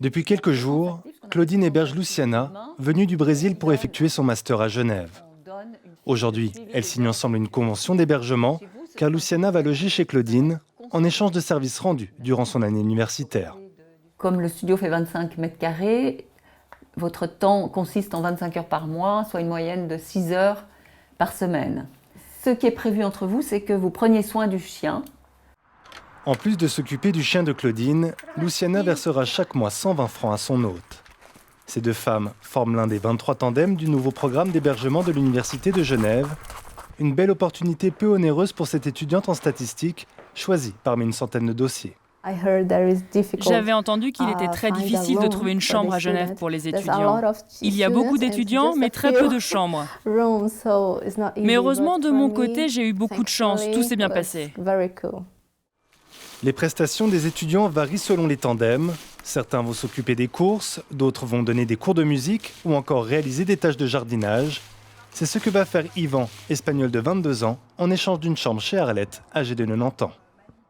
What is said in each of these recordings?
Depuis quelques jours, Claudine héberge Luciana, venue du Brésil pour effectuer son master à Genève. Aujourd'hui, elles signent ensemble une convention d'hébergement, car Luciana va loger chez Claudine en échange de services rendus durant son année universitaire. Comme le studio fait 25 mètres carrés, votre temps consiste en 25 heures par mois, soit une moyenne de 6 heures par semaine. Ce qui est prévu entre vous, c'est que vous preniez soin du chien. En plus de s'occuper du chien de Claudine, Luciana versera chaque mois 120 francs à son hôte. Ces deux femmes forment l'un des 23 tandems du nouveau programme d'hébergement de l'Université de Genève. Une belle opportunité peu onéreuse pour cette étudiante en statistique, choisie parmi une centaine de dossiers. J'avais entendu qu'il était très difficile de trouver une chambre à Genève pour les étudiants. Il y a beaucoup d'étudiants, mais très peu de chambres. Mais heureusement, de mon côté, j'ai eu beaucoup de chance. Tout s'est bien passé. Les prestations des étudiants varient selon les tandems. Certains vont s'occuper des courses, d'autres vont donner des cours de musique ou encore réaliser des tâches de jardinage. C'est ce que va faire Yvan, espagnol de 22 ans, en échange d'une chambre chez Arlette, âgée de 90 ans.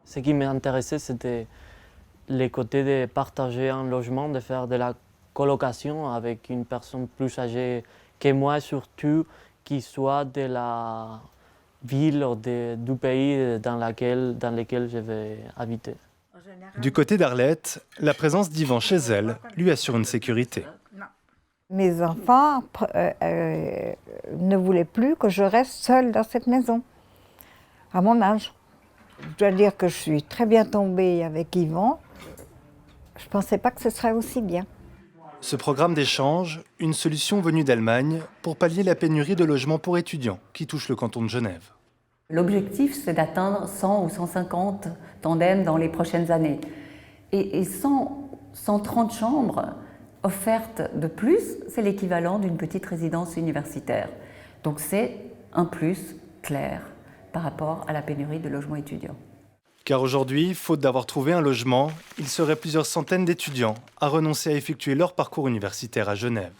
Ce qui m'intéressait, c'était les côtés de partager un logement, de faire de la colocation avec une personne plus âgée que moi, surtout qui soit de la ville ou du pays dans lequel je vais habiter. Du côté d'Arlette, la présence d'Yvan chez elle lui assure une sécurité. Mes enfants ne voulaient plus que je reste seule dans cette maison, à mon âge. Je dois dire que je suis très bien tombée avec Yvan. Je ne pensais pas que ce serait aussi bien. Ce programme d'échange, une solution venue d'Allemagne pour pallier la pénurie de logements pour étudiants qui touche le canton de Genève. L'objectif, c'est d'atteindre 100 ou 150 tandems dans les prochaines années. Et 130 chambres offertes de plus, c'est l'équivalent d'une petite résidence universitaire. Donc c'est un plus clair par rapport à la pénurie de logements étudiants. Car aujourd'hui, faute d'avoir trouvé un logement, il serait plusieurs centaines d'étudiants à renoncer à effectuer leur parcours universitaire à Genève.